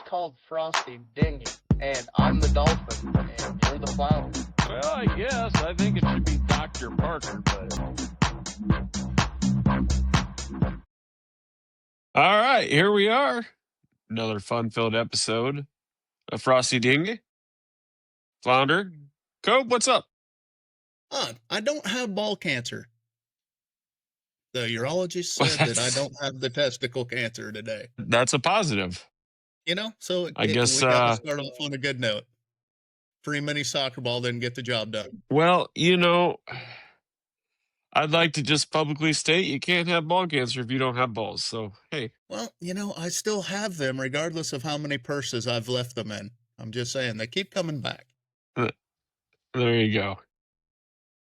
called Frosty Dinghy, and I'm the dolphin, and you're the flounder. Well, I guess. I think it should be Dr. Parker, but... All right, here we are. Another fun-filled episode of Frosty Dinghy. Flounder. Cope, what's up? I don't have ball cancer. The urologist said that I don't have the testicle cancer today. That's a positive. You know, so I guess, we got to start off on a good note. Free mini soccer ball didn't get the job done. Well, I'd like to just publicly state you can't have ball cancer if you don't have balls. So, hey. Well, I still have them regardless of how many purses I've left them in. I'm just saying, they keep coming back. There you go.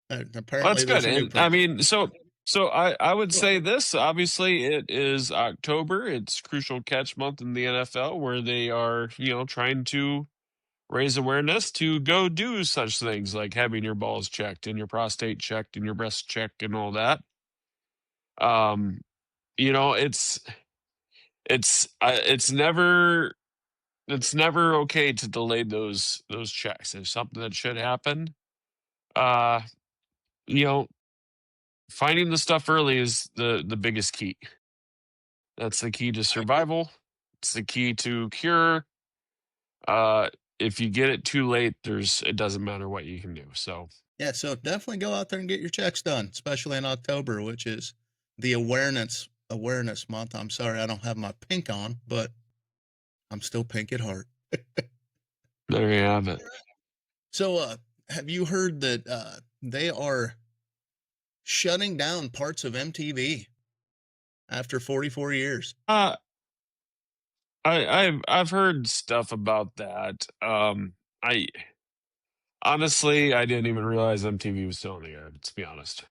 Apparently, Well, that's good. And, I mean, so I would say this. Obviously, it is October. It's crucial catch month in the NFL, where they are, trying to raise awareness to go do such things like having your balls checked and your prostate checked and your breast checked and all that. It's never okay to delay those checks. It's something that should happen. Finding the stuff early is the biggest key. That's the key to survival. It's the key to cure. If you get it too late, it doesn't matter what you can do. So yeah, so definitely go out there and get your checks done, especially in October, which is the awareness month. I'm sorry I don't have my pink on, but I'm still pink at heart. There you have it. So, have you heard that they are shutting down parts of MTV after 44 years? I've heard stuff about that. I honestly didn't even realize MTV was still in the air, to be honest.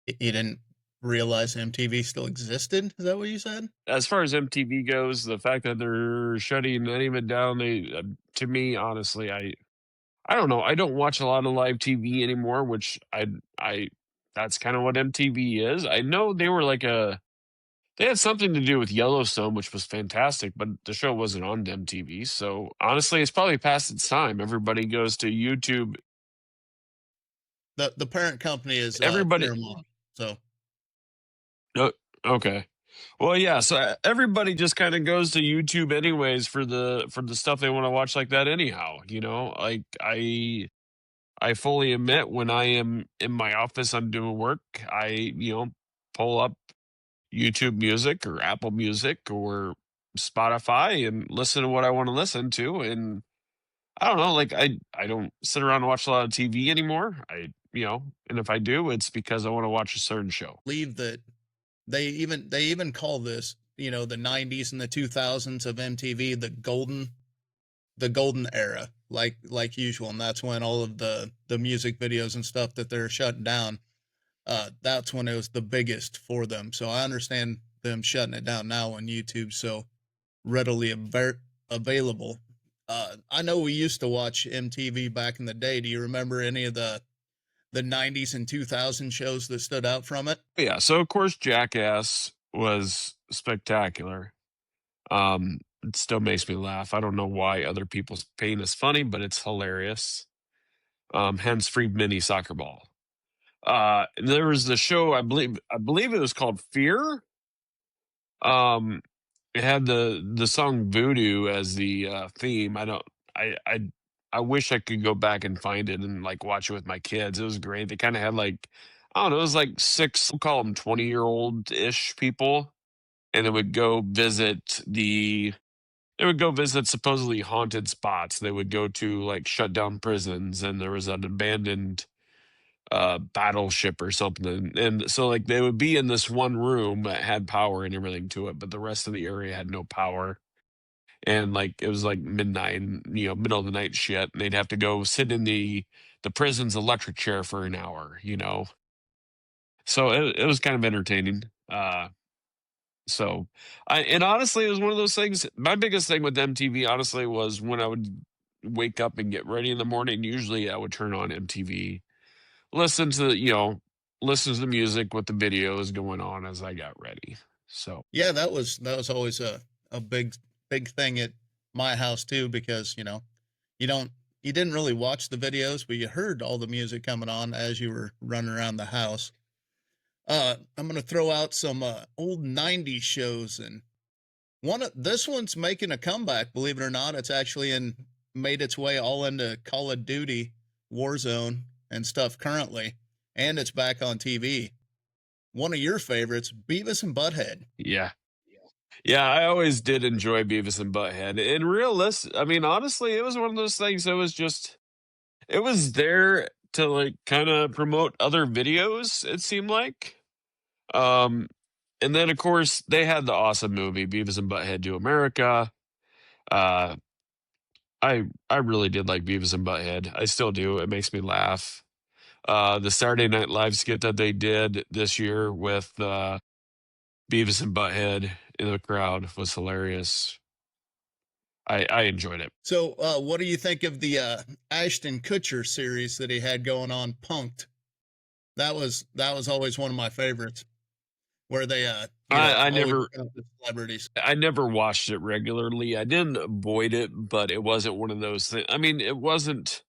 You didn't realize MTV still existed? Is that what you said? As far as MTV goes, the fact that they're shutting any of it down, to me, honestly, I don't know. I don't watch a lot of live TV anymore, which that's kind of what MTV is. I know they were they had something to do with Yellowstone, which was fantastic, but the show wasn't on MTV. So honestly, it's probably past its time. Everybody goes to YouTube. The parent company is everybody. Paramount, so. Oh, okay. Well, yeah. So everybody just kind of goes to YouTube anyways for the stuff they want to watch like that. Anyhow, like I fully admit when I am in my office, I'm doing work. I pull up YouTube Music or Apple Music or Spotify and listen to what I want to listen to. And I don't know, like I don't sit around and watch a lot of TV anymore. And if I do, it's because I want to watch a certain show. Believe that they even call this, the 90s and the 2000s of MTV the golden era, like usual, and that's when all of the music videos and stuff that they're shutting down. That's when it was the biggest for them. So I understand them shutting it down now on YouTube, so readily available. I know we used to watch MTV back in the day. Do you remember any of the 90s and 2000 shows that stood out from it? Yeah, so of course Jackass was spectacular. It still makes me laugh. I don't know why other people's pain is funny, but it's hilarious. Hence free mini soccer ball. There was the show, I believe it was called Fear. It had the song Voodoo as the theme. I wish I could go back and find it and watch it with my kids. It was great. They kind of had I don't know, it was six, we'll call them 20-year-old-ish people, and they would go visit supposedly haunted spots. They would go to shut down prisons, and there was an abandoned battleship or something, and so they would be in this one room that had power and everything to it, but the rest of the area had no power, and it was midnight, middle of the night shit, and they'd have to go sit in the prison's electric chair for an hour, so it was kind of entertaining. And honestly, it was one of those things. My biggest thing with MTV, honestly, was when I would wake up and get ready in the morning. Usually I would turn on MTV, listen to the music with the videos going on as I got ready. So yeah, that was always a big big thing at my house too, because you don't you didn't really watch the videos, but you heard all the music coming on as you were running around the house. I'm gonna throw out some old '90s shows, and this one's making a comeback. Believe it or not, it's actually made its way all into Call of Duty, Warzone, and stuff currently, and it's back on TV. One of your favorites, Beavis and Butthead. Yeah. Yeah, I always did enjoy Beavis and Butthead. And I mean, honestly, it was one of those things that was just, it was there to like kind of promote other videos, it seemed like. Um, and then of course they had the awesome movie Beavis and Butthead Do America. Uh, I really did like Beavis and Butthead. I still do. It makes me laugh. The Saturday Night Live skit that they did this year with Beavis and Butthead in the crowd was hilarious. I enjoyed it. So, what do you think of the Ashton Kutcher series that he had going on, Punked? That was always one of my favorites, where they I always never bring up the celebrities. I never watched it regularly. I didn't avoid it, but it wasn't one of those things. I mean, it wasn't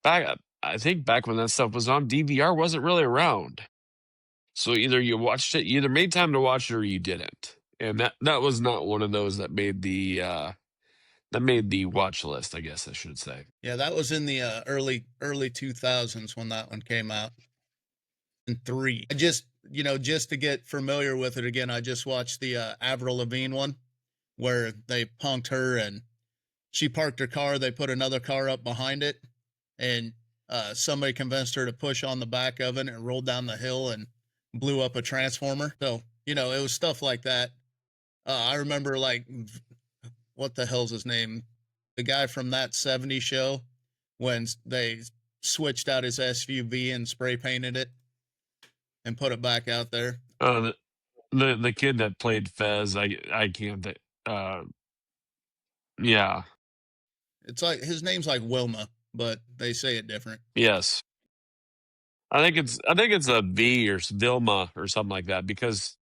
back. I think back when that stuff was on, DVR wasn't really around. So either you watched it, you either made time to watch it or you didn't. And that was not one of those that made the watch list, I guess I should say. Yeah, that was in the early 2000s when that one came out. And three. I just to get familiar with it again, I just watched the Avril Lavigne one where they punked her and she parked her car. They put another car up behind it, and somebody convinced her to push on the back of it and rolled down the hill and blew up a transformer. So, it was stuff like that. I remember, like, what the hell's his name? The guy from That 70s Show, when they switched out his SUV and spray painted it and put it back out there. The kid that played Fez, I can't. Yeah. It's like his name's like Wilma, but they say it different. Yes. I think it's a V or Vilma or something like that, because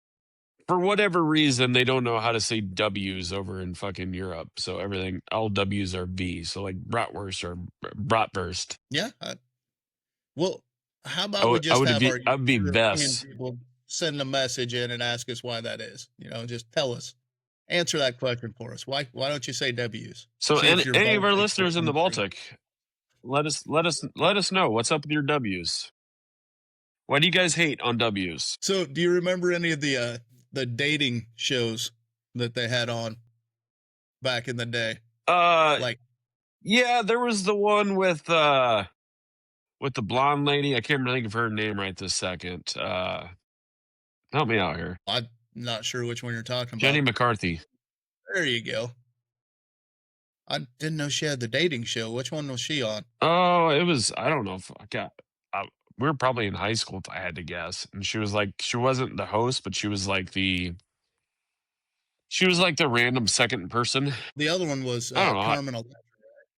for whatever reason they don't know how to say W's over in fucking Europe. So all W's are V. So like bratwurst or bratwurst. Yeah. Well, how about we just have our I would be European Vess. people send a message in and ask us why that is? Just tell us. Answer that question for us. Why don't you say W's? So See if you're any of our Baltic or listeners in the country. Baltic, let us know what's up with your W's. Why do you guys hate on W's? So, do you remember any of the dating shows that they had on back in the day? Like, yeah, there was the one with the blonde lady. I can't think of her name right this second. Help me out here. I'm not sure which one you're talking Jenny about. McCarthy. There you go. I didn't know she had the dating show. Which one was she on? Oh, it was, I don't know if we were probably in high school if I had to guess. And she wasn't the host, but she was like the random second person. The other one was I don't know. Carmen Electra.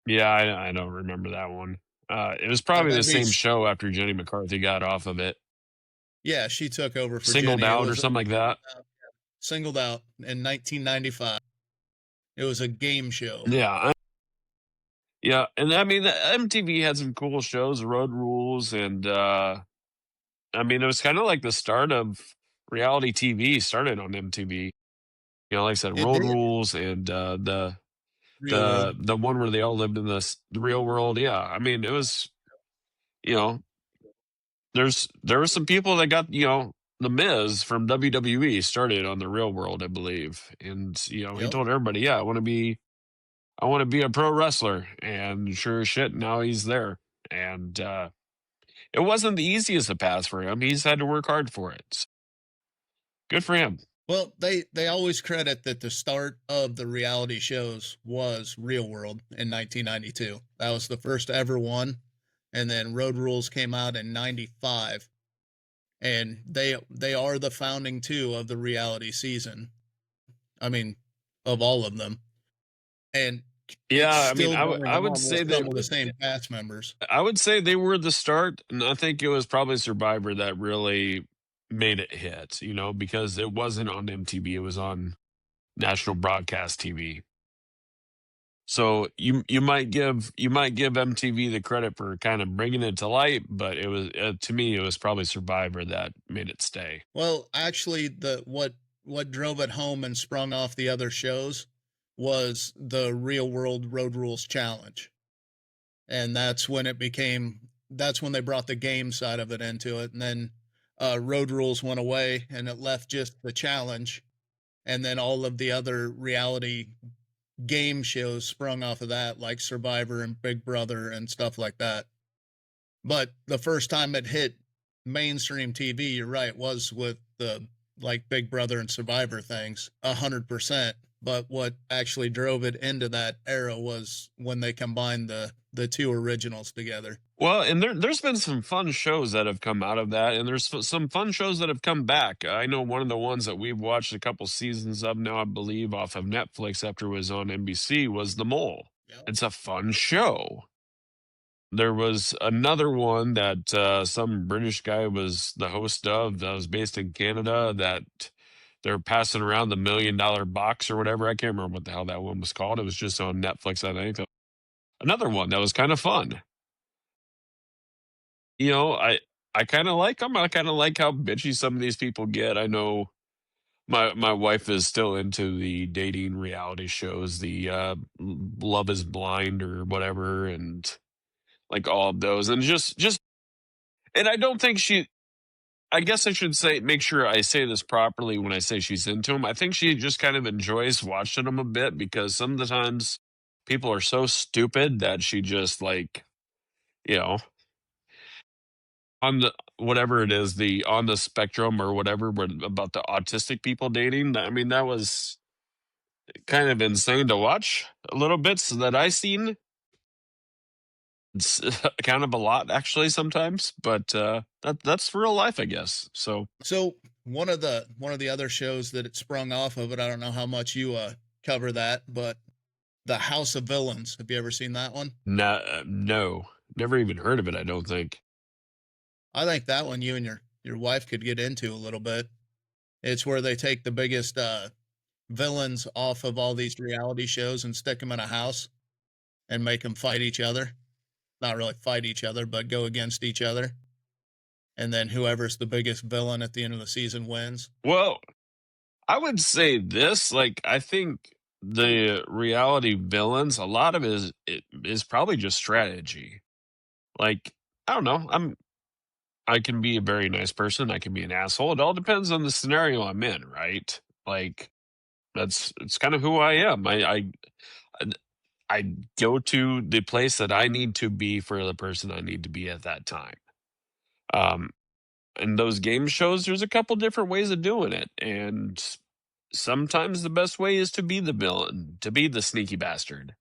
Yeah, I don't remember that one. It was probably the same show after Jenny McCarthy got off of it. Yeah, she took over for Singled Jenny. Out or something like that. Singled Out in 1995. It was a game show. Yeah. Yeah, and I mean, MTV had some cool shows, Road Rules, and I mean, it was kind of like the start of reality TV. Started on MTV. Like I said, Road Rules and the one where they all lived in the real world. Yeah, I mean, it was, there were some people that got, the Miz from WWE started on the Real World, I believe, and he told everybody, yeah, I want to be a pro wrestler, and sure as shit, now he's there. And it wasn't the easiest of paths for him. He's had to work hard for it. So, good for him. Well, they always credit that the start of the reality shows was Real World in 1992. That was the first ever one. And then Road Rules came out in 95. And they are the founding two of the reality season. I mean, of all of them. And yeah, I mean, I would say they were the same cast members. I would say they were the start, and I think it was probably Survivor that really made it hit, because it wasn't on MTV, it was on national broadcast TV. So you might give MTV the credit for kind of bringing it to light, but it was to me it was probably Survivor that made it stay. Well, actually, what drove it home and sprung off the other shows was the Real World Road Rules Challenge, and that's when they brought the game side of it into it, and then Road Rules went away, and it left just the challenge, and then all of the other reality game shows sprung off of that, like Survivor and Big Brother and stuff like that. But the first time it hit mainstream TV, you're right, was with the like Big Brother and Survivor things, 100%. But what actually drove it into that era was when they combined the two originals together. Well, and there's been some fun shows that have come out of that, and there's some fun shows that have come back. I know one of the ones that we've watched a couple seasons of now, I believe, off of Netflix after it was on NBC, was The Mole. Yep. It's a fun show. There was another one that some British guy was the host of that was based in Canada that they're passing around the $1 million box or whatever. I can't remember what the hell that one was called. It was just on Netflix, I think. Another one that was kind of fun. You know, I kind of like them. I kind of like how bitchy some of these people get. I know my wife is still into the dating reality shows, the Love is Blind or whatever, and like all of those, and just and I don't think she. I guess I should say make sure I say this properly when I say she's into them. I think she just kind of enjoys watching them a bit because some of the times people are so stupid that she just like you know on the whatever it is, the on the spectrum or whatever, about the autistic people dating. I mean, that was kind of insane to watch a little bit, so that I seen. It's kind of a lot actually sometimes, but that's real life, I guess. So One of the other shows that it sprung off of it, I don't know how much you cover that, but the House of Villains. Have you ever seen that one? no, never even heard of it. I don't think. I think that one you and your wife could get into a little bit. It's where they take the biggest villains off of all these reality shows and stick them in a house and make them fight each other. Not really fight each other, but go against each other. And then whoever's the biggest villain at the end of the season wins. Well, I would say this. Like, I think the reality villains, a lot of it is probably just strategy. Like, I don't know. I can be a very nice person. I can be an asshole. It all depends on the scenario I'm in, right? Like, it's kind of who I am. I go to the place that I need to be for the person I need to be at that time. Um, and those game shows, there's a couple different ways of doing it, and sometimes the best way is to be the villain, to be the sneaky bastard.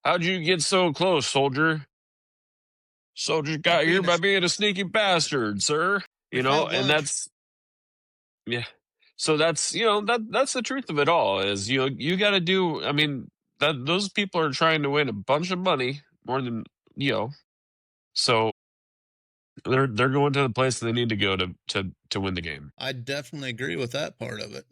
How'd you get so close, soldier? Soldier got here by being a sneaky bastard, sir. You know, and that's yeah. So that's that's the truth of it all. Is you got to do. I mean, that those people are trying to win a bunch of money more than so they're going to the place they need to go to win the game. I definitely agree with that part of it.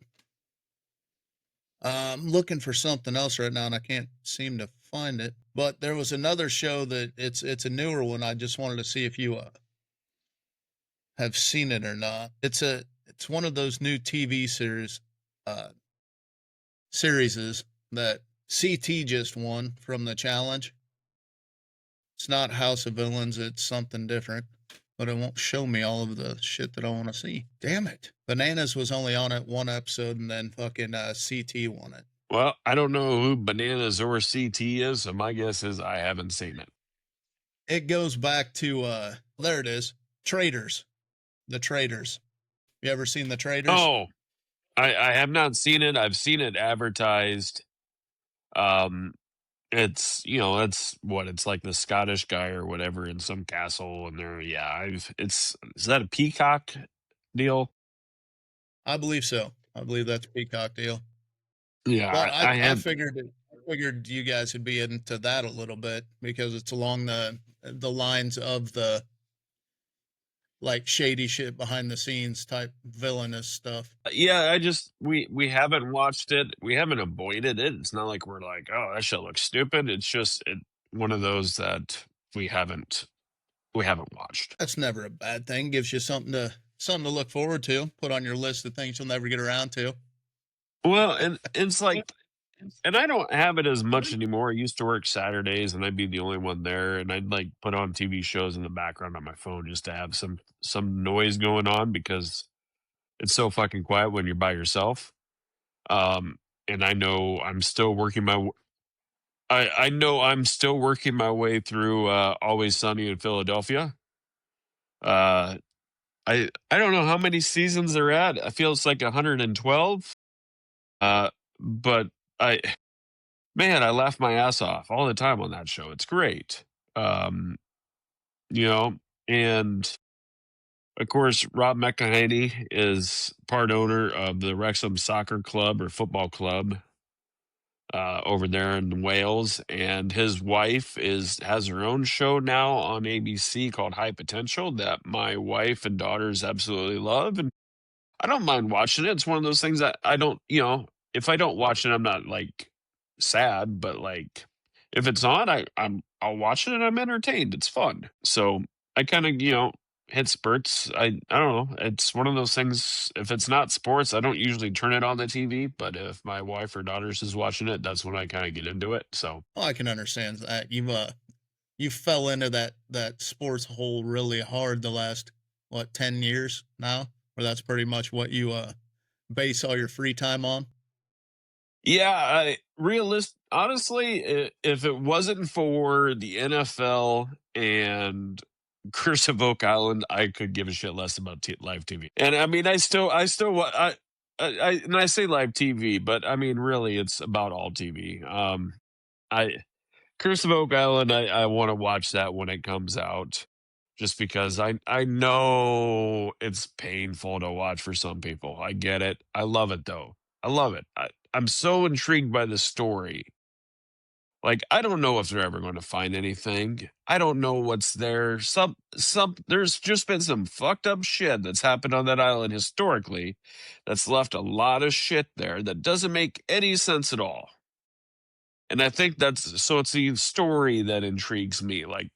I'm looking for something else right now and I can't seem to find it. But there was another show that it's a newer one. I just wanted to see if you have seen it or not. It's one of those new TV series that CT just won from the challenge. It's not House of Villains, it's something different. But it won't show me all of the shit that I want to see. Damn it. Bananas was only on it one episode and then fucking CT won it. Well, I don't know who Bananas or CT is, so my guess is I haven't seen it. It goes back to there it is. Traders. The Traders. You ever seen The Traders? Oh, I have not seen it. I've seen it advertised. It's it's like the Scottish guy or whatever in some castle, and is that a Peacock deal? I believe so. I believe that's a Peacock deal. Yeah, But I figured you guys would be into that a little bit because it's along the lines of the like shady shit behind the scenes type villainous stuff. Yeah, we haven't watched it. We haven't avoided it. It's not like we're like, oh, that shit looks stupid. It's just one of those that we haven't watched. That's never a bad thing. Gives you something to look forward to. Put on your list of things you'll never get around to. Well, and it's like, and I don't have it as much anymore. I used to work Saturdays, and I'd be the only one there, and I'd like put on TV shows in the background on my phone just to have some noise going on because it's so fucking quiet when you're by yourself. And I know I'm still working I know I'm still working my way through Always Sunny in Philadelphia. Uh, I don't know how many seasons they're at. I feel it's like 112. Uh, but I man, I laugh my ass off all the time on that show. It's great. Um, you know, and of course, Rob McElhenney is part owner of the Wrexham Soccer Club or Football Club over there in Wales, and his wife has her own show now on ABC called High Potential that my wife and daughters absolutely love, and I don't mind watching it. It's one of those things that I don't, if I don't watch it, I'm not like sad, but like if it's on, I'll watch it and I'm entertained. It's fun. So I kind of, hit spurts. I don't know. It's one of those things. If it's not sports, I don't usually turn it on the TV. But if my wife or daughters is watching it, that's when I kind of get into it. So Well, I can understand that. You fell into that sports hole really hard the last 10 years now, where that's pretty much what you base all your free time on. yeah, honestly, if it wasn't for the NFL and Curse of Oak Island, I could give a shit less about live TV. And I mean, and I say live TV, but I mean, really, it's about all TV. I Curse of Oak Island, I want to watch that when it comes out, just because I know it's painful to watch for some people. I get it. I love it though. I love it. I'm so intrigued by the story. Like, I don't know if they're ever going to find anything. I don't know what's there. There's just been some fucked up shit that's happened on that island historically that's left a lot of shit there that doesn't make any sense at all. And I think it's the story that intrigues me. Like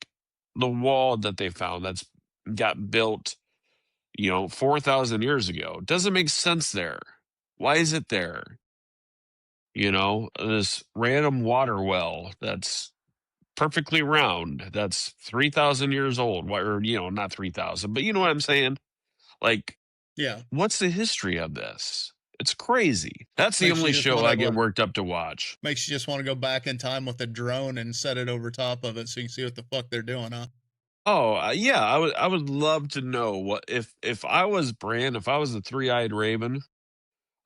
the wall that they found that's got built, 4,000 years ago doesn't make sense there. Why is it there? This random water well that's perfectly round, that's 3,000 years old. Or, not 3,000, but you know what I'm saying? Like, Yeah, what's the history of this? It's crazy. That's the makes you only just show want I to get worked up to watch. makes you just want to go back in time with a drone and set it over top of it so you can see what the fuck they're doing, huh? Oh, yeah, I would love to know what if I was Bran, if I was the three-eyed raven,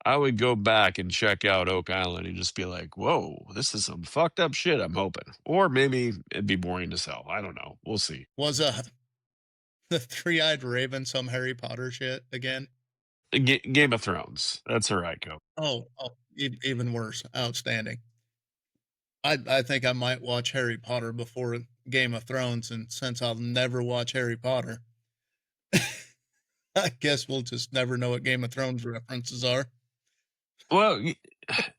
I would go back and check out Oak Island and just be like, "Whoa, this is some fucked up shit." I'm hoping, or maybe it'd be boring as hell. I don't know. We'll see. Was the three-eyed raven some Harry Potter shit again? Game of Thrones. That's all right, go. Even worse. Outstanding. I think I might watch Harry Potter before Game of Thrones, and since I'll never watch Harry Potter, I guess we'll just never know what Game of Thrones references are. Well,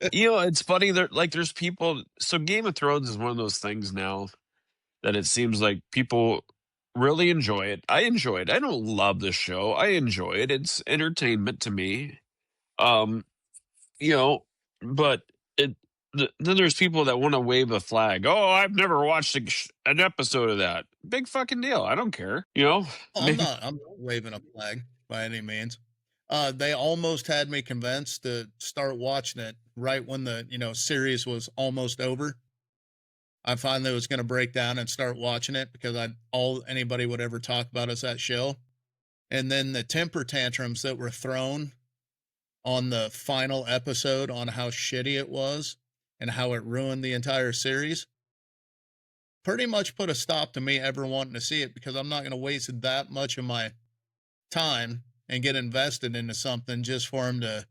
it's funny. There's people. So Game of Thrones is one of those things now that it seems like people really enjoy it. I enjoy it. I don't love the show. I enjoy it. It's entertainment to me. Um, you know, but then there's people that want to wave a flag. Oh, I've never watched an episode of that. Big fucking deal. I don't care. I'm not waving a flag by any means. They almost had me convinced to start watching it right when the series was almost over. I finally was going to break down and start watching it because all anybody would ever talk about is that show. And then the temper tantrums that were thrown on the final episode on how shitty it was and how it ruined the entire series pretty much put a stop to me ever wanting to see it, because I'm not going to waste that much of my time and get invested into something just for him to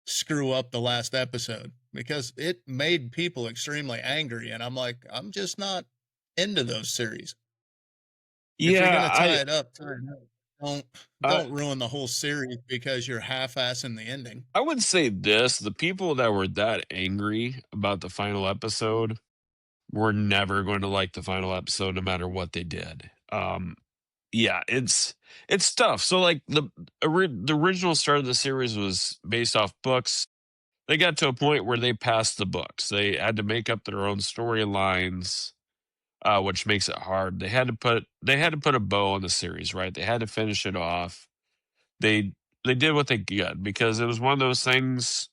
screw up the last episode, because it made people extremely angry. And I'm like, I'm just not into those series. If you're going Yeah, to tie it up, tie it up. don't I don't ruin the whole series because you're half-assing the ending. I would say this: the people that were that angry about the final episode were never going to like the final episode, no matter what they did. Yeah, it's tough. So like the original start of the series was based off books. They got to a point where they passed the books. They had to make up their own storylines, which makes it hard. They had to put a bow on the series, right? They had to finish it off. They they did what they could because it was one of those things.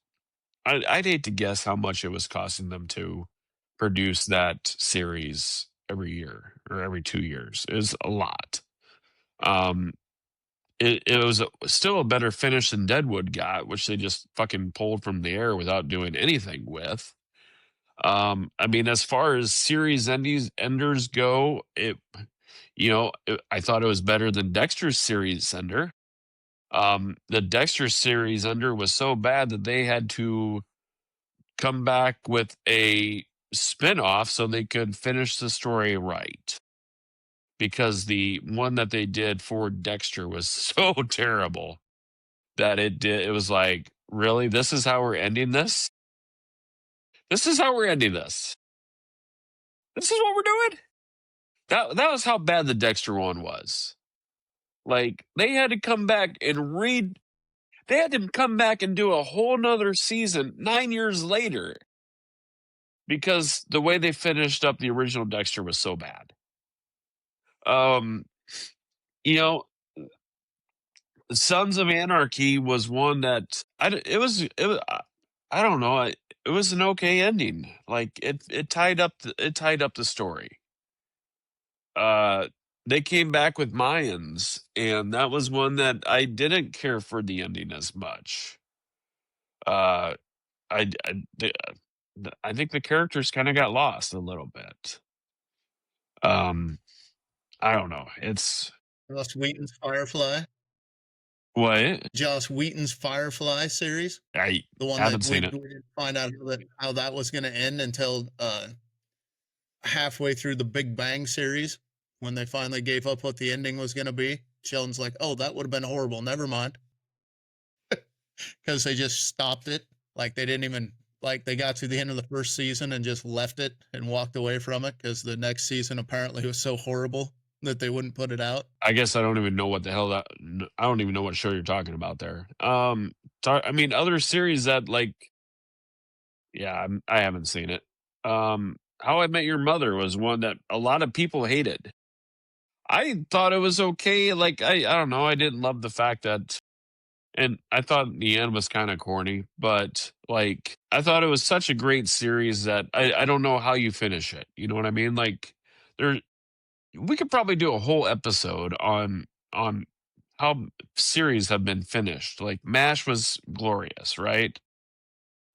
I'd hate to guess how much it was costing them to produce that series every year or every 2 years. It was a lot. Um, it was still a better finish than Deadwood got, which they just fucking pulled from the air without doing anything with. I mean, as far as series enders go, I thought it was better than Dexter's series ender. The Dexter series ender was so bad that they had to come back with a spin-off so they could finish the story right, because the one that they did for Dexter was so terrible that it was like, really, this is how we're ending this? This is how we're ending this. This is what we're doing? That was how bad the Dexter one was. Like, they had to come back and read they had to come back and do a whole nother season 9 years later because the way they finished up the original Dexter was so bad. Um, you know, Sons of Anarchy was one that I don't know, it was an okay ending. Like, it tied up the story. Uh, they came back with Mayans, and that was one that I didn't care for the ending as much. Uh, I think the characters kind of got lost a little bit. Um, I don't know. It's Joss Whedon's Firefly. what Joss Whedon's Firefly series. I The one haven't that we seen it. didn't find out how that was gonna end until halfway through the Big Bang series when they finally gave up what the ending was gonna be. Sheldon's like, "Oh, that would have been horrible. Never mind," because they just stopped it. Like they didn't even like they got to the end of the first season and just left it and walked away from it because the next season apparently was so horrible that they wouldn't put it out. I guess I don't even know what the hell I don't even know what show you're talking about there. I mean, other series that like, yeah, I haven't seen it. How I Met Your Mother was one that a lot of people hated. I thought it was okay. Like, I don't know. I didn't love the fact that, and I thought the end was kind of corny, but like, I thought it was such a great series that I don't know how you finish it. You know what I mean? Like, there, we could probably do a whole episode on how series have been finished. Like, MASH was glorious, right?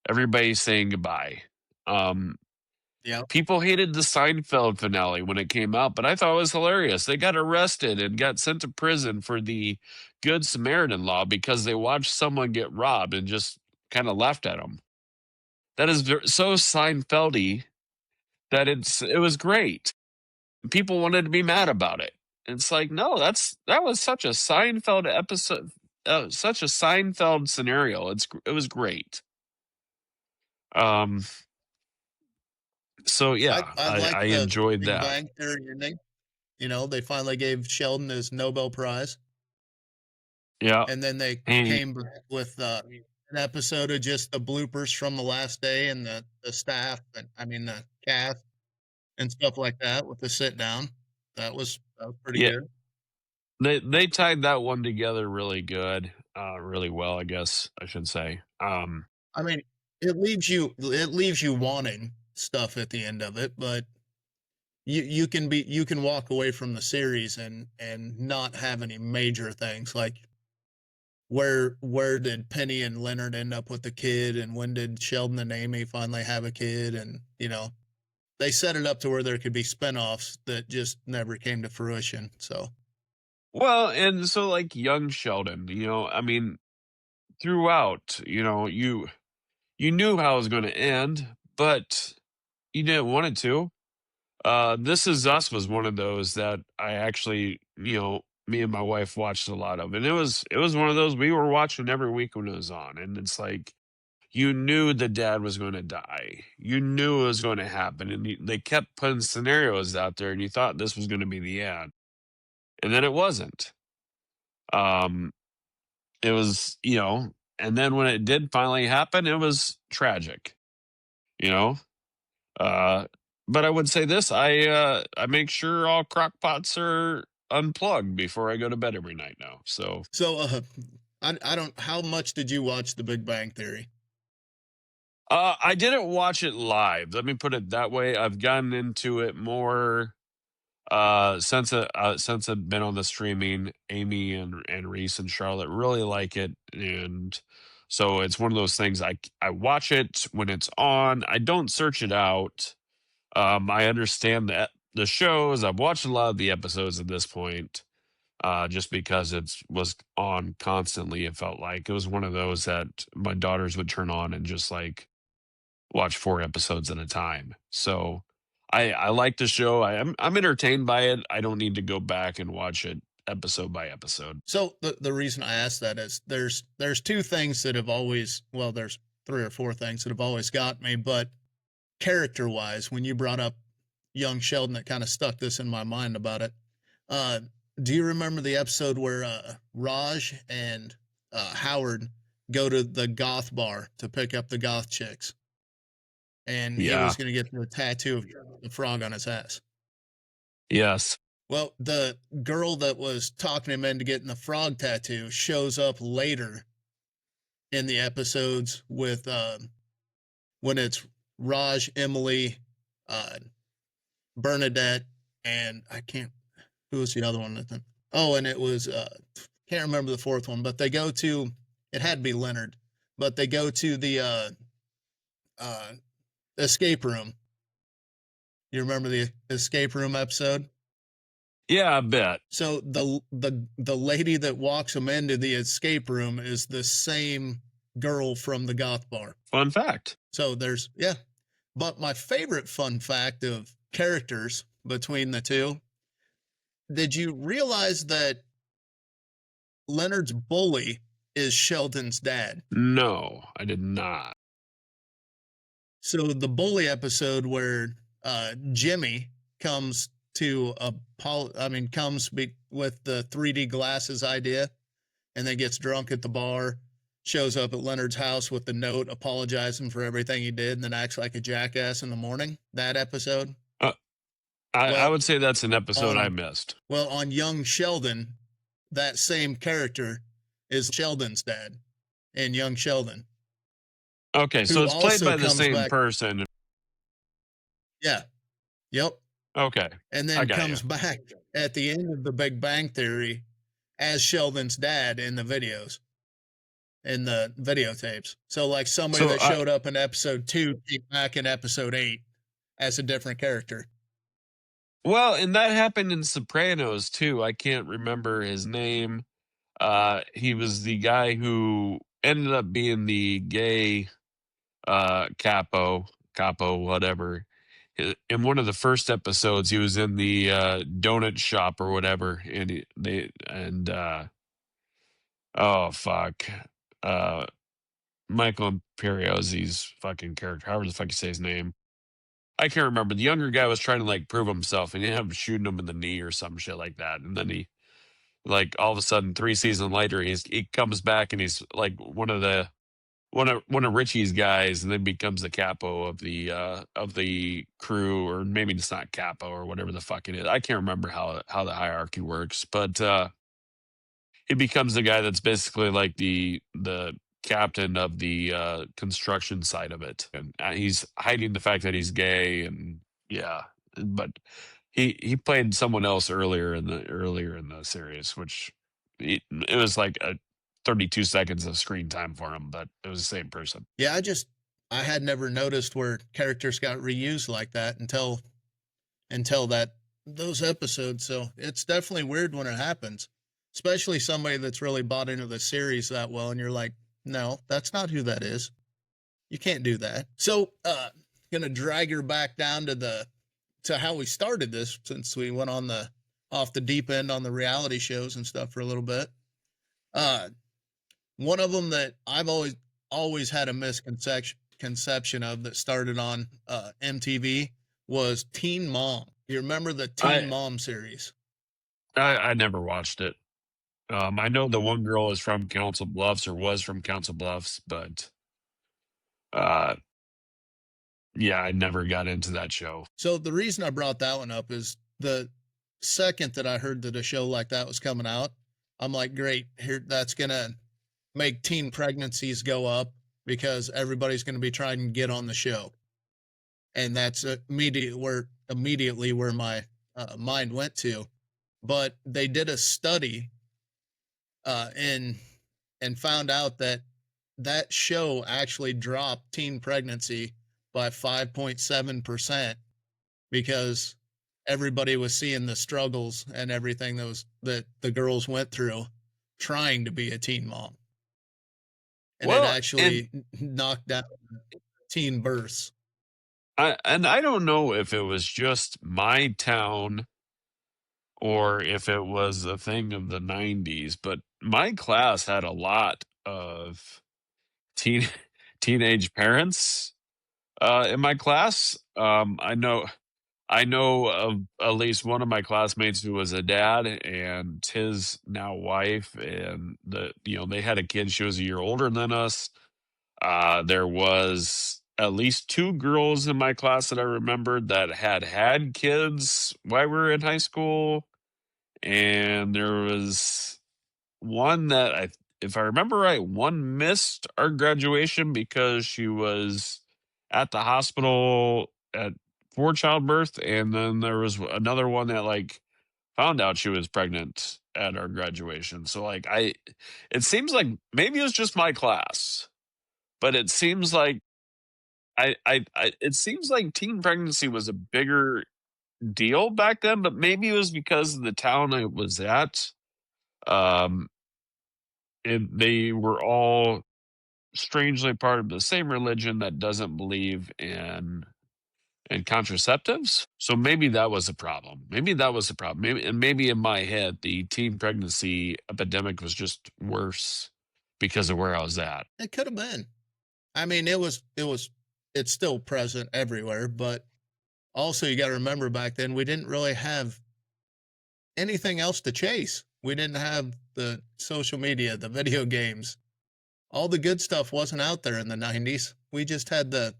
Everybody saying goodbye. Um, Yeah. People hated the Seinfeld finale when it came out, but I thought it was hilarious. They got arrested and got sent to prison for the Good Samaritan law because they watched someone get robbed and just kind of laughed at them. That is so Seinfeldy that it was great. People wanted to be mad about it. It's like, no, that was such a Seinfeld episode, such a Seinfeld scenario. It was great. Um, so yeah, I I like the enjoyed Big that. Bang Theory ending. You know, they finally gave Sheldon his Nobel Prize, Yeah, and then they and came back with an episode of just the bloopers from the last day and the staff, and I mean the cast and stuff like that with the sit down. That was pretty yeah, good. they tied that one together really good, really well, I guess I should say. I mean, it leaves you wanting stuff at the end of it, but you can walk away from the series and not have any major things like where did Penny and Leonard end up with the kid, and when did Sheldon and Amy finally have a kid, and they set it up to where there could be spinoffs that just never came to fruition. So Well, and so like young Sheldon, I mean, throughout, you knew how it was going to end, but you didn't want it to. This Is Us was one of those that I actually, me and my wife watched a lot of. And it was one of those we were watching every week when it was on. And it's like you knew the dad was going to die. You knew it was going to happen. And they kept putting scenarios out there and you thought this was going to be the end. And then it wasn't. Um it was, and then when it did finally happen, it was tragic, you know. Uh, but I would say this: I make sure all crock pots are unplugged before I go to bed every night now. So So, I don't. How much did you watch The Big Bang Theory? I didn't watch it live. Let me put it that way. I've gotten into it more since I've been on the streaming. Amy and Reese and Charlotte really like it, and so it's one of those things. I watch it when it's on. I don't search it out. I understand that the shows. I've watched a lot of the episodes at this point, just because it was on constantly. It felt like it was one of those that my daughters would turn on and just like watch 4 episodes at a time. So I like the show. I'm entertained by it. I don't need to go back and watch it episode by episode. So the reason I ask that is there's two things that have always, well, there's three or four things that have always got me, but character wise, when you brought up young Sheldon, that kind of stuck this in my mind about it. Uh, do you remember the episode where Raj and Howard go to the goth bar to pick up the goth chicks? And he Yeah. was going to get the tattoo of the frog on his ass. Yes. Well, the girl that was talking him into getting the frog tattoo shows up later in the episodes with when it's Raj, Emily, Bernadette, and who was the other one? Oh, and it was can't remember the fourth one, but they go to, it had to be Leonard, but they go to the escape room. You remember the escape room episode? Yeah, I bet. So the lady that walks them into the escape room is the same girl from the goth bar. Fun fact. So yeah. But my favorite fun fact of characters between the two, did you realize that Leonard's bully is Sheldon's dad? No, I did not. So the bully episode where Jimmy comes to with the 3D glasses idea and then gets drunk at the bar, shows up at Leonard's house with the note apologizing for everything he did, and then acts like a jackass in the morning. That episode. I would say that's an episode I missed. Well, on Young Sheldon, that same character is Sheldon's dad in Young Sheldon. Okay, so it's played by the same person. Yeah. Yep. Okay. And then comes back at the end of The Big Bang Theory as Sheldon's dad in the videos, in the videotapes. So like somebody that showed up in episode 2 came back in episode 8 as a different character. Well, and that happened in Sopranos too. I can't remember his name. He was the guy who ended up being the gay capo, whatever. In one of the first episodes, he was in the donut shop or whatever, and oh fuck, Michael Imperiosi's fucking character, however the fuck you say his name. I can't remember. The younger guy was trying to like prove himself, and he ended up shooting him in the knee or some shit like that. And then he, like, all of a sudden, 3 seasons later, he comes back and he's like one of Richie's guys, and then becomes the capo of the crew, or maybe it's not capo or whatever the fuck it is. I can't remember how the hierarchy works, but he becomes the guy that's basically like the captain of the construction side of it, and he's hiding the fact that he's gay, and yeah, but he played someone else earlier in the series, which it was like a 32 seconds of screen time for him, but it was the same person. Yeah, I had never noticed where characters got reused like that until those episodes. So it's definitely weird when it happens, especially somebody that's really bought into the series that well, and you're like, no, that's not who that is. You can't do that. So, gonna drag her back down to how we started this, since we went on the off the deep end on the reality shows and stuff for a little bit. One of them that I've always had a misconception of that started on MTV was Teen Mom. You remember the Teen I Mom series? I never watched it. I know the one girl is from Council Bluffs or was from Council Bluffs, but uh, yeah, I never got into that show. So the reason I brought that one up is the second that I heard that a show like that was coming out, I'm like, great, here that's gonna make teen pregnancies go up because everybody's gonna be trying to get on the show, and that's immediately where my mind went to. But they did a study in and found out that that show actually dropped teen pregnancy by 5.7% because everybody was seeing the struggles and everything that the girls went through trying to be a teen mom. And it Well, and actually knocked down teen births. I don't know if it was just my town or if it was a thing of the 90s, but my class had a lot of teen teenage parents in my class. I know of at least one of my classmates who was a dad and his now wife, and they had a kid. She was a year older than us. There was at least two girls in my class that I remembered that had kids while we were in high school, and there was one that if I remember right, one missed our graduation because she was at the hospital for childbirth, and then there was another one that like found out she was pregnant at our graduation. So like it seems like maybe it was just my class, but it seems like it seems like teen pregnancy was a bigger deal back then, but maybe it was because of the town I was at. Um, they were all strangely part of the same religion that doesn't believe in contraceptives. So maybe that was a problem. Maybe that was a problem. Maybe in my head, the teen pregnancy epidemic was just worse because of where I was at. It could have been. I mean, it's still present everywhere, but also you got to remember back then we didn't really have anything else to chase. We didn't have the social media, the video games. All the good stuff wasn't out there in the 90s. We just had the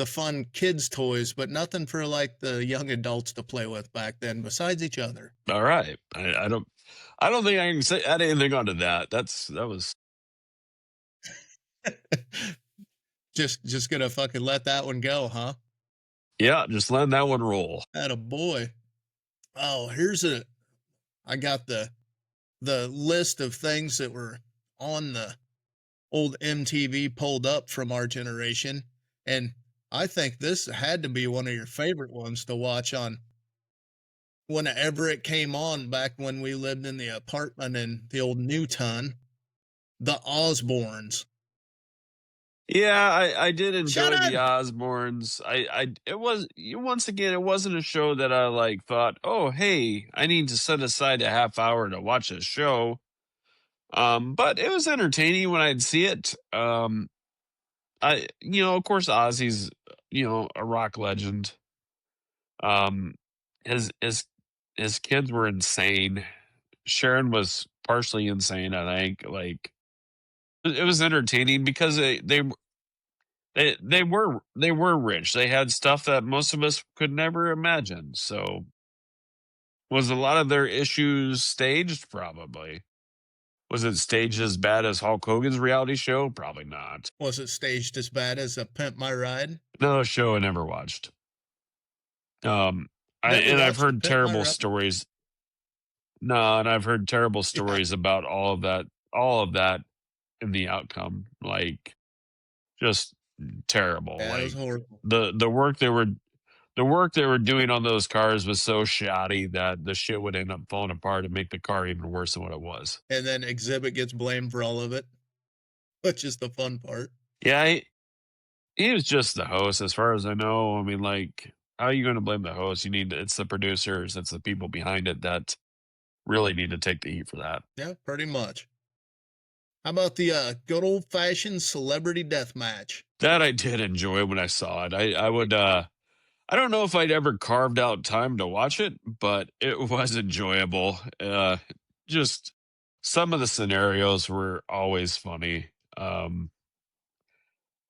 fun kids toys, but nothing for like the young adults to play with back then besides each other. All right, I don't think I can say add anything onto that. That was Just gonna fucking let that one go, huh? yeah. Just letting that one roll. Atta boy. Oh, I got the list of things that were on the old MTV pulled up from our generation, and I think this had to be one of your favorite ones to watch on whenever it came on back when we lived in the apartment in the old Newton, the Osbournes. Yeah, I did Shut enjoy the up! Osbournes. It was once again, it wasn't a show that I like thought, oh hey, I need to set aside a half hour to watch this show. But it was entertaining when I'd see it. Of course Ozzy's a rock legend. Um, his kids were insane. Sharon was partially insane, I think. Like it was entertaining because they were rich. They had stuff that most of us could never imagine. So was a lot of their issues staged? Probably. Was it staged as bad as Hulk Hogan's reality show? Probably not. Was it staged as bad as a Pimp My Ride? No show I never watched. Um, Never I've watched a heard Pimp My terrible Ride. stories. No, and I've heard terrible Yeah, stories about all of that in the outcome. Like just terrible. yeah, it was Like horrible. the work they were doing on those cars was so shoddy that the shit would end up falling apart and make the car even worse than what it was. And then Exhibit gets blamed for all of it, which is the fun part. Yeah, he was just the host, as far as I know. I mean, like how are you going to blame the host? It's the producers, it's the people behind it that really need to take the heat for that. Yeah, pretty much. How about the good old fashioned celebrity death match? That I did enjoy when I saw it. I would I don't know if I'd ever carved out time to watch it, but it was enjoyable. Just some of the scenarios were always funny. Britney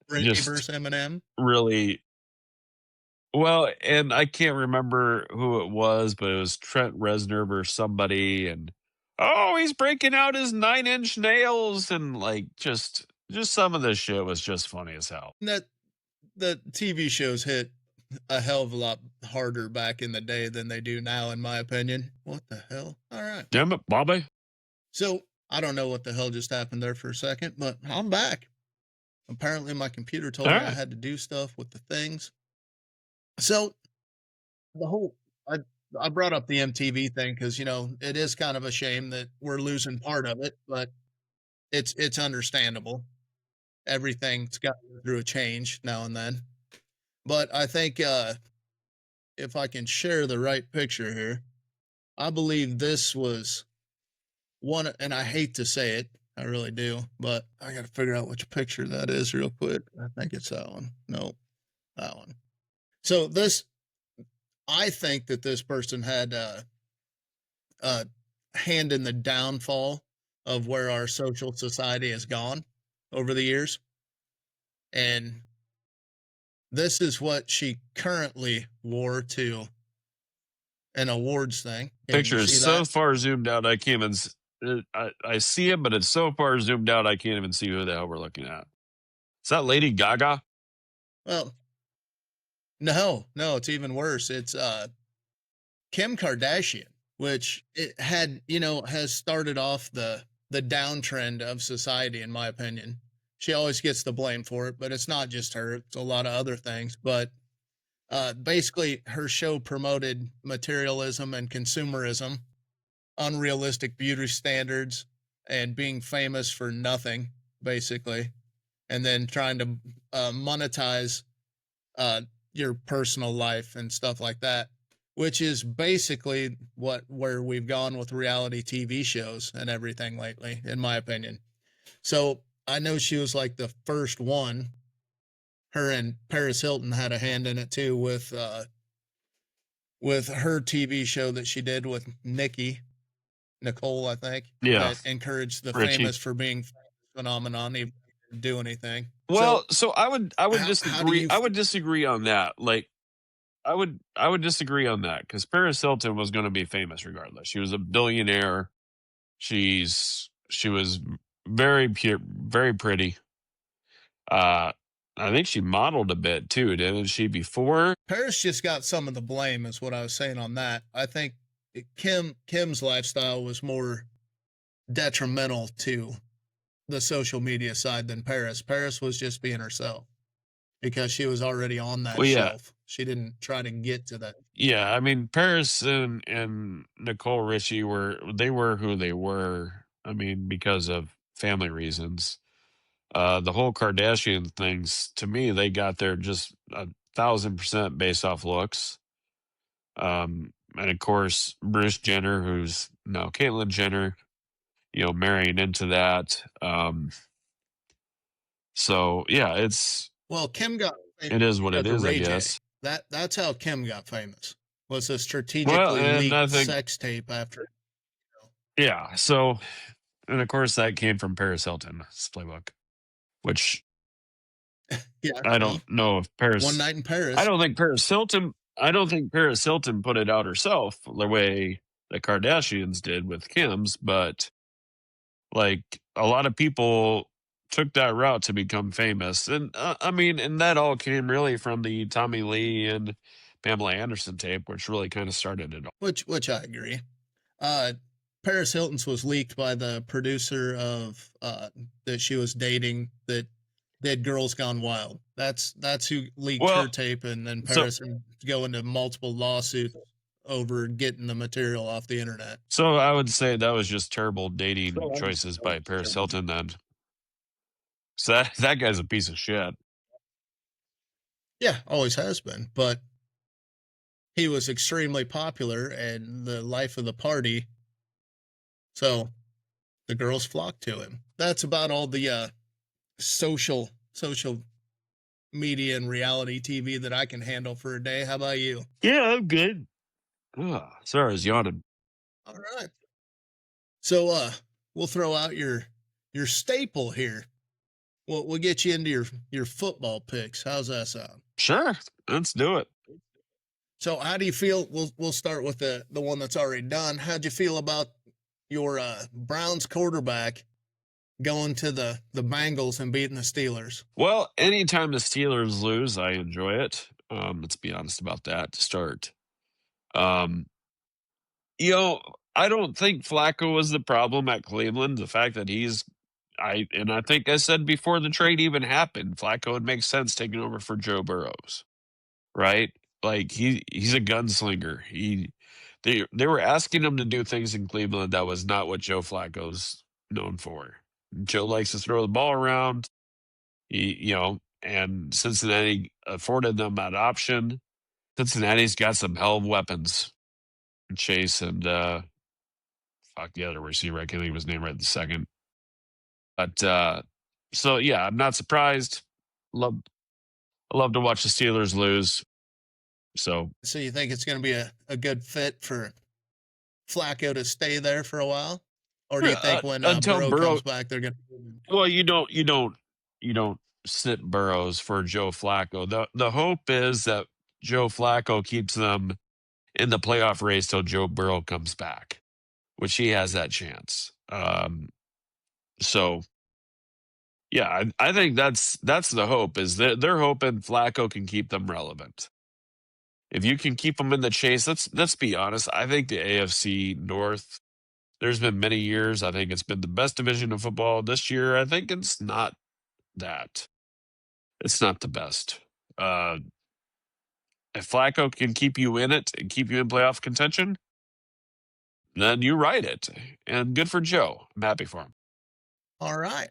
Just versus Eminem. really well, and I can't remember who it was, but it was Trent Reznor versus somebody, and oh, he's breaking out his 9-inch nails, and like just some of this shit was just funny as hell. That the TV shows hit a hell of a lot harder back in the day than they do now, in my opinion. What the hell? All right. Damn it, Bobby. So I don't know what the hell just happened there for a second, but I'm back. Apparently, my computer told All me I right. had to do stuff with the things. So the whole I brought up the MTV thing because it is kind of a shame that we're losing part of it, but it's understandable. Everything's got to go through a change now and then. But I think if I can share the right picture here, I believe this was one, and I hate to say it, I really do, but I got to figure out which picture that is real quick. I think it's that one. No, that one. So I think that this person had a hand in the downfall of where our social society has gone over the years. And this is what she currently wore to an awards thing. Can Picture you is see so that? far zoomed out, I can't even. I see it, but it's so far zoomed out, I can't even see who the hell we're looking at. Is that Lady Gaga? Well, no, it's even worse. It's Kim Kardashian, which it had, has started off the downtrend of society, in my opinion. She always gets the blame for it, but it's not just her; it's a lot of other things. But basically, her show promoted materialism and consumerism, unrealistic beauty standards, and being famous for nothing, basically, and then trying to monetize your personal life and stuff like that, which is basically where we've gone with reality TV shows and everything lately, in my opinion. So I know she was like the first one. Her and Paris Hilton had a hand in it too with her TV show that she did with Nicole, I think, Yeah, that encouraged the Richie. famous for being famous phenomenon even do anything. Well, So so I would how do disagree. you I would disagree on that. Like I would disagree on that because Paris Hilton was going to be famous regardless. She was a billionaire. She was very pure, very pretty. Uh, I think she modeled a bit too, didn't she? Before, Paris just got some of the blame, is what I was saying on that. I think Kim's lifestyle was more detrimental to the social media side than Paris. Paris was just being herself because she was already on that well, yeah, shelf. She didn't try to get to that. yeah. I mean, Paris and Nicole Richie were who they were. I mean, because of family reasons. The whole Kardashian things, to me, they got there just 1,000% based off looks. And of course, Bruce Jenner, who's now Caitlyn Jenner, marrying into that. So yeah, Well, Kim got famous it is what it because of is, I Ray J. guess. That's how Kim got famous. Was a Well, strategically and I leaked think sex tape after. yeah. So, and of course, that came from Paris Hilton's playbook, which Yeah, I well, don't know if one Paris. night in Paris. I don't think Paris Hilton put it out herself the way the Kardashians did with Kim's, but like a lot of people took that route to become famous, and I mean, and that all came really from the Tommy Lee and Pamela Anderson tape, which really kind of started it all. Which I agree. Uh, Paris Hilton's was leaked by the producer of that she was dating that did Girls Gone Wild. That's who leaked her Well, tape, and then so Paris and go into multiple lawsuits over getting the material off the internet. so I would say that was just terrible dating choices by Paris Hilton. Then, so that guy's a piece of shit. Yeah, always has been. But he was extremely popular and the life of the party. So the girls flocked to him. That's about all the social media and reality TV that I can handle for a day. How about you? Yeah, I'm good. Sorry, I was yawning. All right. So we'll throw out your staple here. We'll get you into your football picks. How's that sound? Sure, let's do it. So how do you feel? We'll start with the one that's already done. How'd you feel about your Browns quarterback going to the Bengals and beating the Steelers? Well, anytime the Steelers lose, I enjoy it. Let's be honest about that to start. Um, you know, I don't think Flacco was the problem at Cleveland. The fact that I think I said before the trade even happened, Flacco would make sense taking over for Joe Burrows, right? Like he's a gunslinger. They were asking him to do things in Cleveland that was not what Joe Flacco's known for. Joe likes to throw the ball around. And Cincinnati afforded them that option. Cincinnati's got some hell of weapons. Chase and fuck the other receiver. I can't think of his name right this second. But so yeah, I'm not surprised. Love I love to watch the Steelers lose. So So you think it's going to be a good fit for Flacco to stay there for a while, or do you think when until Burrow Burrow, comes back they're going to? well, you don't sit Burrows for Joe Flacco. The hope is that Joe Flacco keeps them in the playoff race till Joe Burrow comes back, which he has that chance. So yeah, I think that's the hope is that they're hoping Flacco can keep them relevant. If you can keep them in the chase, let's be honest. I think the AFC North. There's been many years. I think it's been the best division of football. This year, I think it's not that. It's not the best. Uh, if Flacco can keep you in it and keep you in playoff contention, then you ride it. And good for Joe. I'm happy for him. All right.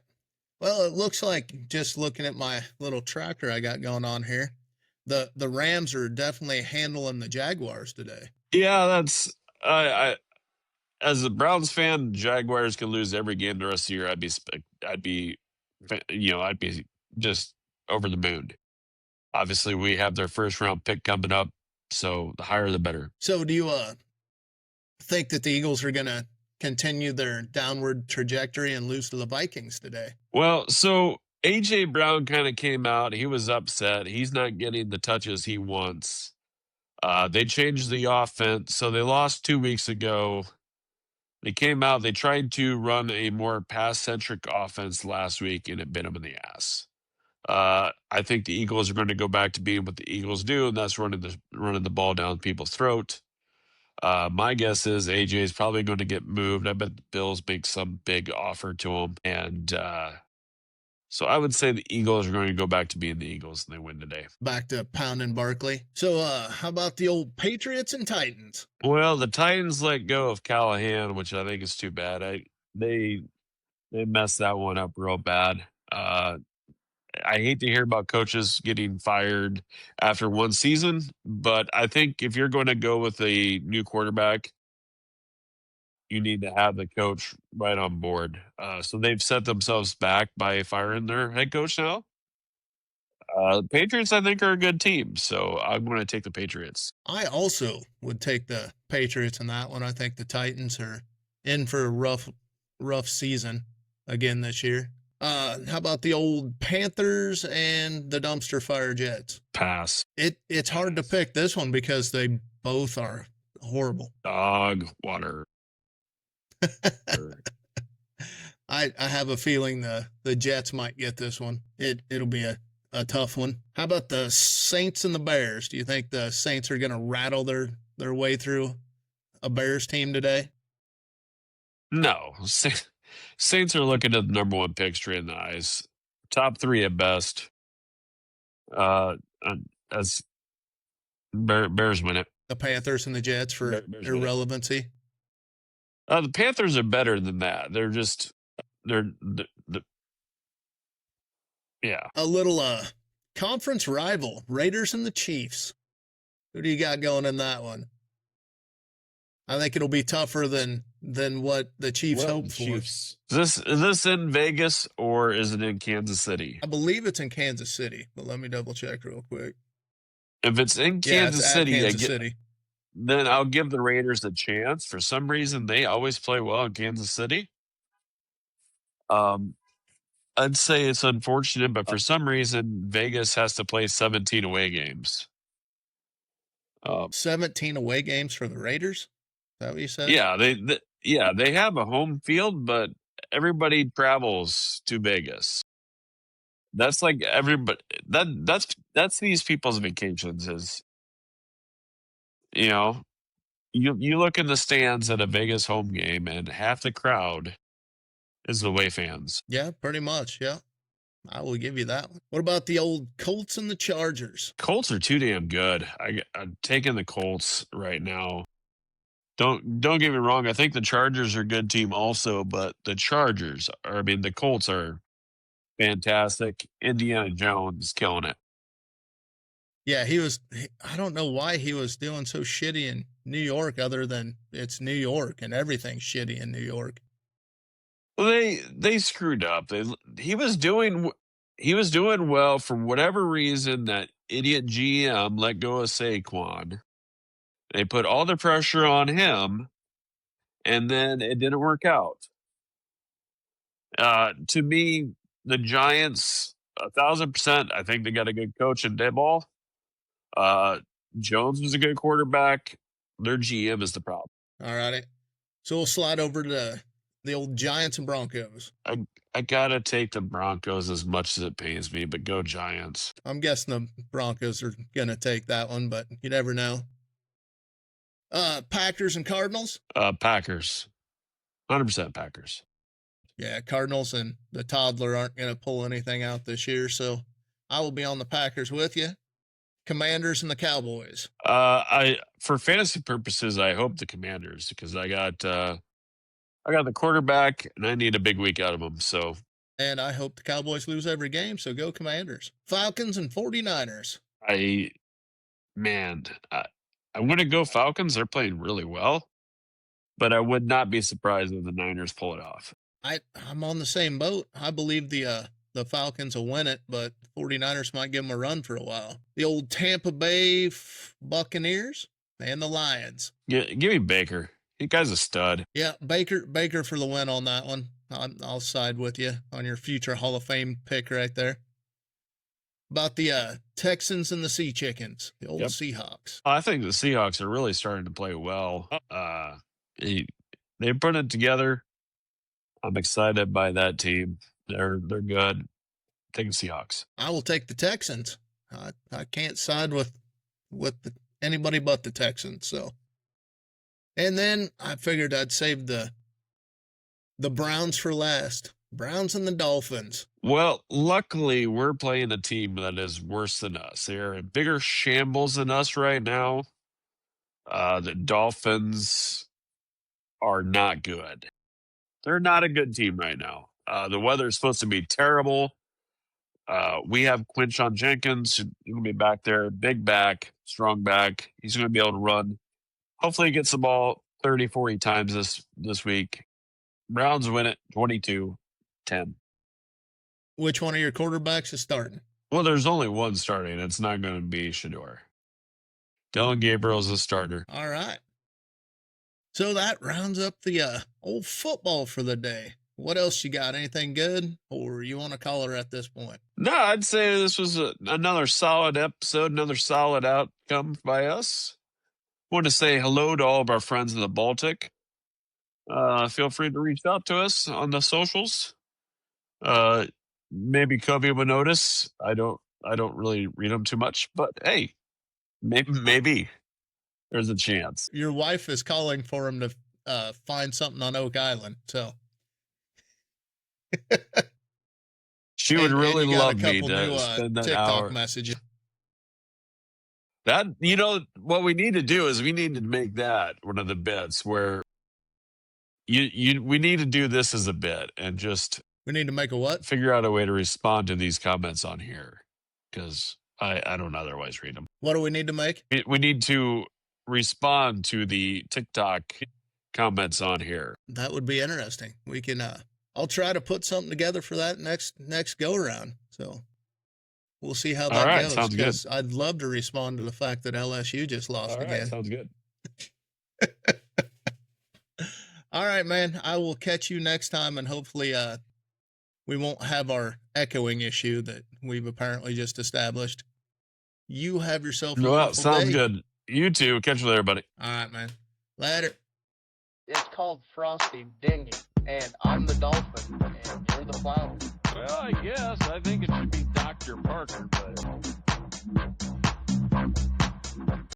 Well, it looks like just looking at my little tracker I got going on here, the Rams are definitely handling the Jaguars today. Yeah, that's I as a Browns fan, Jaguars can lose every game the rest of the year. I'd be just over the moon. Obviously, we have their first round pick coming up, so the higher the better. So do you think that the Eagles are going to continue their downward trajectory and lose to the Vikings today? Well, so AJ Brown kind of came out. He was upset. He's not getting the touches he wants. They changed the offense, so they lost 2 weeks ago. They came out. They tried to run a more pass-centric offense last week, and it bit them in the ass. I think the Eagles are going to go back to being what the Eagles do, and that's running the ball down people's throat. My guess is AJ is probably going to get moved. I bet the Bills make some big offer to him, and so I would say the Eagles are going to go back to being the Eagles, and they win today. Back to pounding Barkley. So how about the old Patriots and Titans? Well, the Titans let go of Callahan, which I think is too bad. They messed that one up real bad. I hate to hear about coaches getting fired after one season, but I think if you're going to go with a new quarterback, you need to have the coach right on board. So they've set themselves back by firing their head coach now. The Patriots, I think, are a good team, so I'm going to take the Patriots. I also would take the Patriots in that one. I think the Titans are in for a rough season again this year. How about the old Panthers and the dumpster fire Jets? Pass. It's hard to pick this one because they both are horrible. Dog water. I have a feeling the Jets might get this one. It'll be a tough one. How about the Saints and the Bears? Do you think the Saints are going to rattle their way through a Bears team today? No. Saints are looking at the number one pick straight in the eyes. Top three at best. As Bears win it. The Panthers and the Jets for Bears irrelevancy. The Panthers are better than that. They're yeah. A little conference rival, Raiders and the Chiefs. Who do you got going in that one? I think it'll be tougher than what the Chiefs Well, hoped for. Chiefs. Is this in Vegas or is it in Kansas City? I believe it's in Kansas City, but let me double check real quick. If it's in Yeah, it's Kansas at City, Kansas City. then I'll give the Raiders a chance. For some reason, they always play well in Kansas City. I'd say it's unfortunate, but for some reason, Vegas has to play 17 away games. 17 away games for the Raiders? Is that what you said? Yeah, they have a home field, but everybody travels to Vegas. That's like everybody. That's these people's vacations. Is you you look in the stands at a Vegas home game, and half the crowd is away fans. Yeah, pretty much. Yeah. I will give you that one. What about the old Colts and the Chargers? Colts are too damn good. I'm taking the Colts right now. Don't get me wrong. I think the Chargers are a good team also, but the the Colts are fantastic. Indiana Jones killing it. Yeah, I don't know why he was doing so shitty in New York other than it's New York and everything's shitty in New York. Well, they screwed up. He was doing well for whatever reason. That idiot GM let go of Saquon. They put all the pressure on him, and then it didn't work out. To me, the Giants, 1,000%. I think they got a good coach in Dayball. Jones was a good quarterback. Their GM is the problem. All righty. So we'll slide over to the old Giants and Broncos. I gotta take the Broncos as much as it pains me, but go Giants. I'm guessing the Broncos are gonna take that one, but you never know. Packers and Cardinals? Packers. 100% Packers. Yeah, Cardinals and the toddler aren't gonna pull anything out this year, so I will be on the Packers with you. Commanders and the Cowboys. For fantasy purposes, I hope the Commanders, because I got the quarterback and I need a big week out of them. So, and I hope the Cowboys lose every game. So go Commanders. Falcons and 49ers. I'm going to go Falcons. They're playing really well, but I would not be surprised if the Niners pull it off. I'm on the same boat. I believe the Falcons will win it, but 49ers might give them a run for a while. The old Tampa Bay Buccaneers and the Lions. Yeah, give me Baker. He guy's a stud. Yeah, Baker for the win on that one. I'll side with you on your future Hall of Fame pick right there. About the Texans and the Sea Chickens, the old Seahawks. I think the Seahawks are really starting to play well. They put it together. I'm excited by that team. They're good. Take the Seahawks. I will take the Texans. I can't side with anybody but the Texans. So, and then I figured I'd save the Browns for last. Browns and the Dolphins. Well, luckily we're playing a team that is worse than us. They're in bigger shambles than us right now. The Dolphins are not good. They're not a good team right now. The weather is supposed to be terrible. We have Quinshon Jenkins. He's going to be back there. Big back, strong back. He's going to be able to run. Hopefully he gets the ball 30, 40 times this week. Browns win it 22-10. Which one of your quarterbacks is starting? Well, there's only one starting. It's not going to be Shador. Dylan Gabriel's the starter. All right. So that rounds up the old football for the day. What else you got? Anything good? Or you want to call her at this point? No, I'd say this was another solid episode, another solid outcome by us. Want to say hello to all of our friends in the Baltic. Feel free to reach out to us on the socials. Maybe Kobe would notice. I don't really read them too much, but hey, maybe there's a chance. Your wife is calling for him to find something on Oak Island, so she would really love me to new, spend that TikTok hour. Messages. That what we need to do is we need to make that one of the bits where we need to do this as a bit and just we need to make a what? Figure out a way to respond to these comments on here, because I don't otherwise read them. What do we need to make? We need to respond to the TikTok comments on here. That would be interesting. We can. I'll try to put something together for that next go around. So we'll see how that All right, goes. sounds good. 'Cause I'd love to respond to the fact that LSU just lost All right, again. sounds good. All right, man. I will catch you next time, and hopefully, we won't have our echoing issue that we've apparently just established. You have yourself a Well, wonderful sounds day. good. You too. Catch you later, buddy. All right, man. Later. It's called Frosty Dinghy, and I'm the dolphin, and you're the flounder. Well, I guess I think it should be Dr. Parker.